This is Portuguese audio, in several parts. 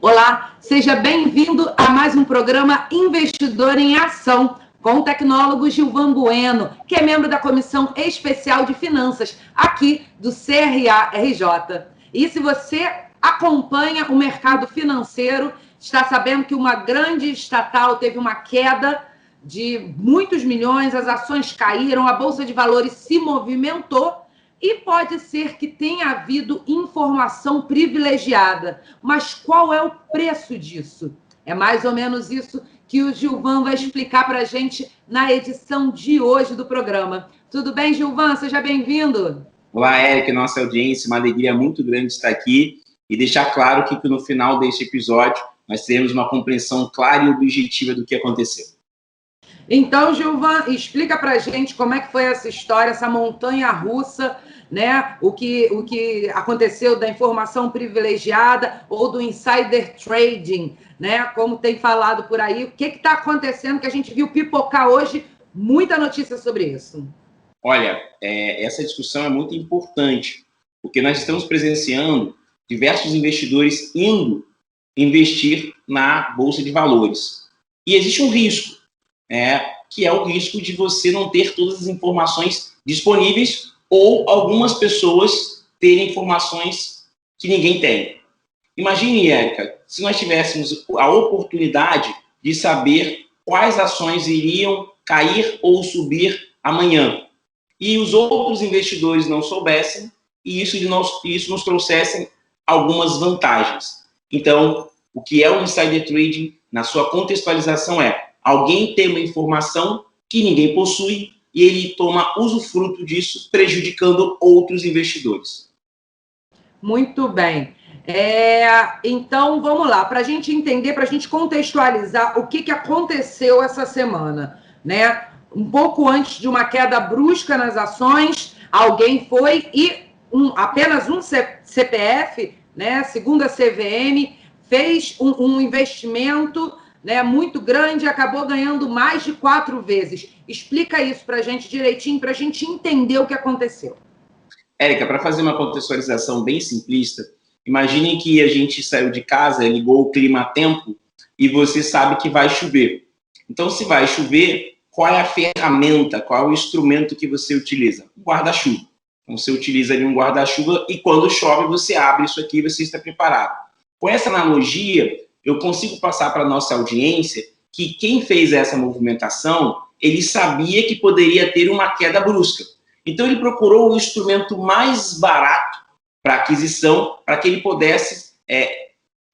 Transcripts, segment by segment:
Olá, seja bem-vindo a mais um programa Investidor em Ação, com o tecnólogo Gilvan Bueno, que é membro da Comissão Especial de Finanças, aqui do CRA-RJ. E se você acompanha o mercado financeiro, está sabendo que uma grande estatal teve uma queda de muitos milhões, as ações caíram, a Bolsa de Valores se movimentou, e pode ser que tenha havido informação privilegiada. Mas qual é o preço disso? É mais ou menos isso que o Gilvan vai explicar para a gente na edição de hoje do programa. Tudo bem, Gilvan? Seja bem-vindo. Olá, Érica, nossa audiência. Uma alegria muito grande estar aqui e deixar claro que no final deste episódio nós teremos uma compreensão clara e objetiva do que aconteceu. Então, Gilvan, explica para a gente como é que foi essa história, essa montanha-russa, né? O que aconteceu da informação privilegiada ou do insider trading, né? Como tem falado por aí, o que está acontecendo que a gente viu pipocar hoje? Muita notícia sobre isso. Olha, essa discussão é muito importante, porque nós estamos presenciando diversos investidores indo investir na Bolsa de Valores. E existe um risco, que é o risco de você não ter todas as informações disponíveis ou algumas pessoas terem informações que ninguém tem. Imagine, Érica, se nós tivéssemos a oportunidade de saber quais ações iriam cair ou subir amanhã e os outros investidores não soubessem e isso nos trouxesse algumas vantagens. Então, o que é o insider trading, na sua contextualização, é alguém ter uma informação que ninguém possui e ele toma usufruto disso, prejudicando outros investidores. Muito bem. Então, vamos lá, para a gente entender, para a gente contextualizar o que aconteceu essa semana, né? Um pouco antes de uma queda brusca nas ações, alguém foi e apenas um CPF, né, segundo a CVM, fez um investimento, né, muito grande e acabou ganhando mais de 4 vezes. Explica isso para a gente direitinho, para a gente entender o que aconteceu. Érica, para fazer uma contextualização bem simplista, imagine que a gente saiu de casa, ligou o clima-tempo e você sabe que vai chover. Então, se vai chover, qual é a ferramenta, qual é o instrumento que você utiliza? Um guarda-chuva. Então, você utiliza ali um guarda-chuva e quando chove, você abre isso aqui e você está preparado. Com essa analogia, eu consigo passar para a nossa audiência que quem fez essa movimentação, ele sabia que poderia ter uma queda brusca. Então, ele procurou o instrumento mais barato para aquisição, para que ele pudesse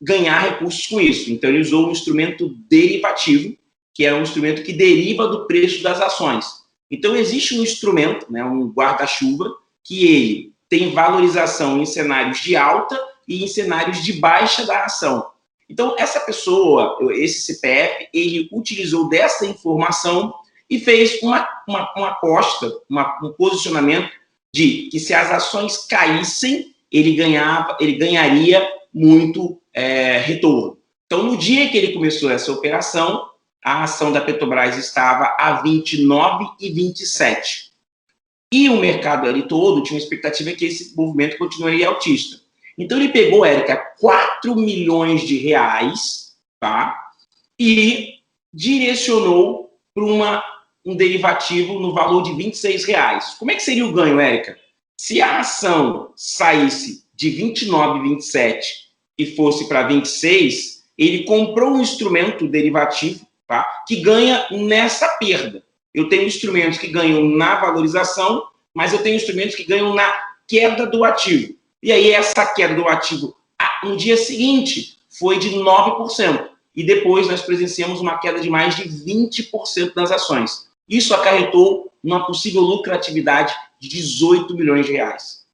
ganhar recursos com isso. Então, ele usou um instrumento derivativo, que é um instrumento que deriva do preço das ações. Então, existe um instrumento, né, um guarda-chuva, que ele tem valorização em cenários de alta e em cenários de baixa da ação. Então, essa pessoa, esse CPF, ele utilizou dessa informação e fez uma aposta, um posicionamento de que se as ações caíssem, ele ganharia muito retorno. Então, no dia que ele começou essa operação, a ação da Petrobras estava a 29,27. E o mercado ali todo tinha uma expectativa que esse movimento continuaria altista. Então, ele pegou, Érica, 4 milhões de reais, tá? E direcionou para um derivativo no valor de R$26. Como é que seria o ganho, Érica? Se a ação saísse de 29,27 e fosse para 26, ele comprou um instrumento derivativo, tá, que ganha nessa perda. Eu tenho instrumentos que ganham na valorização, mas eu tenho instrumentos que ganham na queda do ativo. E aí essa queda do ativo no dia seguinte foi de 9%. E depois nós presenciamos uma queda de mais de 20% nas ações. Isso acarretou uma possível lucratividade de 18 milhões de reais.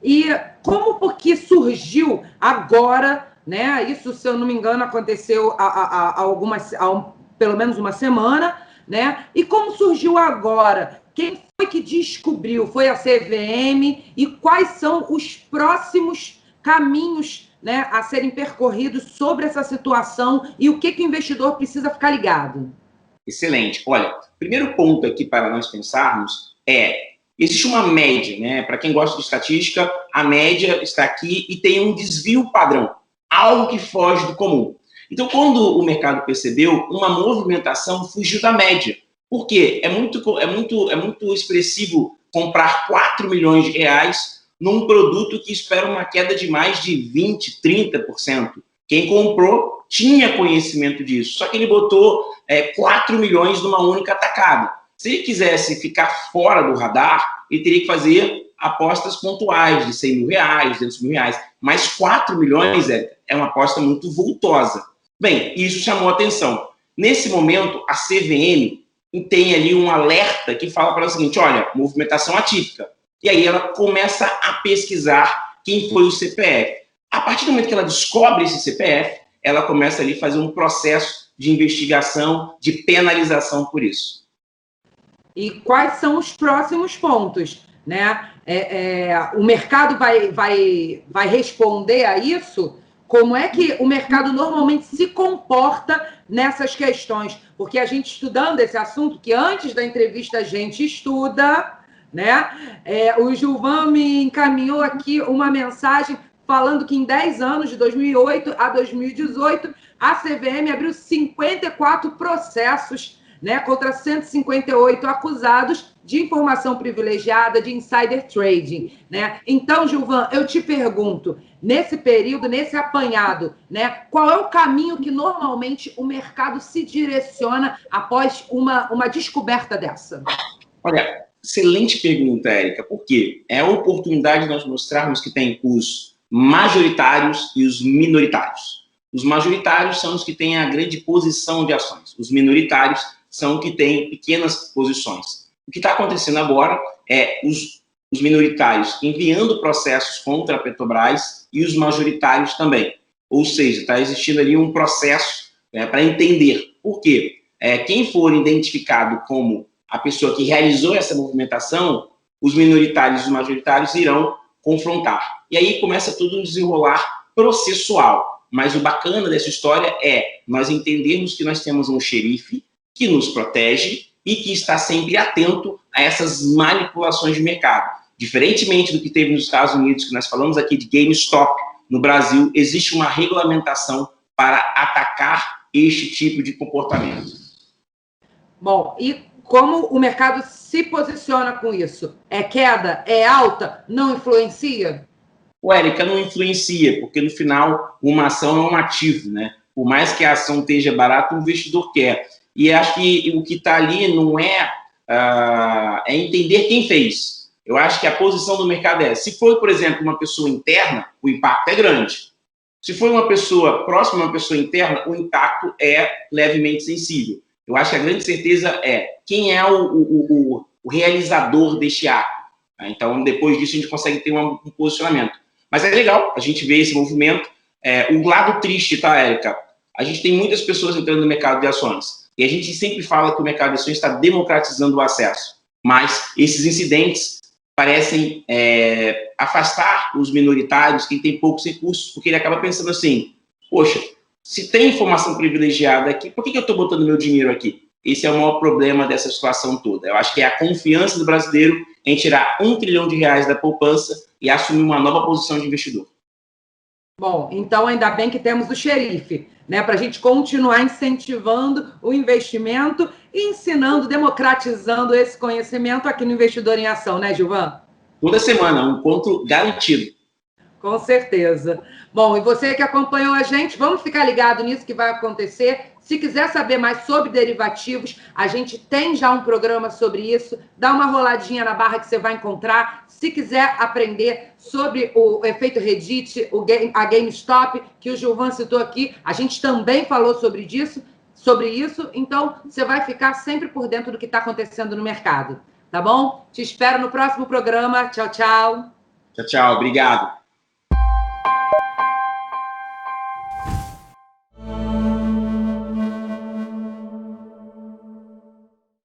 E como porque surgiu agora, né? Isso, se eu não me engano, aconteceu há pelo menos uma semana, né? E como surgiu agora? Quem foi que descobriu? Foi a CVM? E quais são os próximos caminhos, né, a serem percorridos sobre essa situação e o que o investidor precisa ficar ligado? Excelente. Olha, primeiro ponto aqui para nós pensarmos existe uma média, né? Para quem gosta de estatística, a média está aqui e tem um desvio padrão. algo que foge do comum. Então, quando o mercado percebeu, uma movimentação fugiu da média. Por quê? É muito expressivo comprar 4 milhões de reais num produto que espera uma queda de mais de 20%, 30%. Quem comprou tinha conhecimento disso, só que ele botou 4 milhões numa única tacada. Se ele quisesse ficar fora do radar, ele teria que fazer apostas pontuais de 100 mil reais, 200 mil reais. Mas 4 milhões é uma aposta muito vultosa. Bem, isso chamou atenção. Nesse momento, a CVM tem ali um alerta que fala para ela o seguinte: olha, movimentação atípica. E aí ela começa a pesquisar quem foi o CPF. A partir do momento que ela descobre esse CPF, ela começa ali a fazer um processo de investigação, de penalização por isso. E quais são os próximos pontos, né? O mercado vai responder a isso? Como é que o mercado normalmente se comporta nessas questões? Porque a gente estudando esse assunto, que antes da entrevista a gente estuda, né? O Gilvan me encaminhou aqui uma mensagem falando que em 10 anos, de 2008 a 2018, a CVM abriu 54 processos, né, contra 158 acusados de informação privilegiada, de insider trading, né? Então, Gilvan, eu te pergunto, nesse período, nesse apanhado, né, qual é o caminho que normalmente o mercado se direciona após uma descoberta dessa? Olha, excelente pergunta, Érica, porque é a oportunidade de nós mostrarmos que tem os majoritários e os minoritários. Os majoritários são os que têm a grande posição de ações. Os minoritários são os que têm pequenas posições. O que está acontecendo agora é os minoritários enviando processos contra a Petrobras e os majoritários também. Ou seja, está existindo ali um processo para entender por quê. Quem for identificado como a pessoa que realizou essa movimentação, os minoritários e os majoritários irão confrontar. E aí começa tudo um desenrolar processual. Mas o bacana dessa história é nós entendermos que nós temos um xerife que nos protege e que está sempre atento a essas manipulações de mercado. Diferentemente do que teve nos Estados Unidos, que nós falamos aqui de GameStop, no Brasil existe uma regulamentação para atacar este tipo de comportamento. Bom, e como o mercado se posiciona com isso? É queda? É alta? Não influencia? Érica, não influencia, porque no final uma ação é um ativo, né? Por mais que a ação esteja barata, o investidor quer. E acho que o que está ali não é entender quem fez. Eu acho que a posição do mercado se for, por exemplo, uma pessoa interna, o impacto é grande. Se for uma pessoa próxima a uma pessoa interna, o impacto é levemente sensível. Eu acho que a grande certeza é quem é o realizador deste ato. Então, depois disso, a gente consegue ter um posicionamento. Mas é legal a gente ver esse movimento. O lado triste, tá, Érica? A gente tem muitas pessoas entrando no mercado de ações. E a gente sempre fala que o mercado de ações está democratizando o acesso. Mas esses incidentes parecem afastar os minoritários, quem tem poucos recursos, porque ele acaba pensando assim, poxa, se tem informação privilegiada aqui, por que eu estou botando meu dinheiro aqui? Esse é o maior problema dessa situação toda. Eu acho que é a confiança do brasileiro em tirar R$1 trilhão da poupança e assumir uma nova posição de investidor. Bom, então ainda bem que temos o xerife, né, para a gente continuar incentivando o investimento e ensinando, democratizando esse conhecimento aqui no Investidor em Ação, né, Gilvan? Toda semana, um encontro garantido. Com certeza. Bom, e você que acompanhou a gente, vamos ficar ligado nisso que vai acontecer. Se quiser saber mais sobre derivativos, a gente tem já um programa sobre isso. Dá uma roladinha na barra que você vai encontrar. Se quiser aprender sobre o efeito Reddit, a GameStop, que o Gilvan citou aqui, a gente também falou sobre isso. Então, você vai ficar sempre por dentro do que está acontecendo no mercado. Tá bom? Te espero no próximo programa. Tchau, tchau. Tchau, tchau. Obrigado.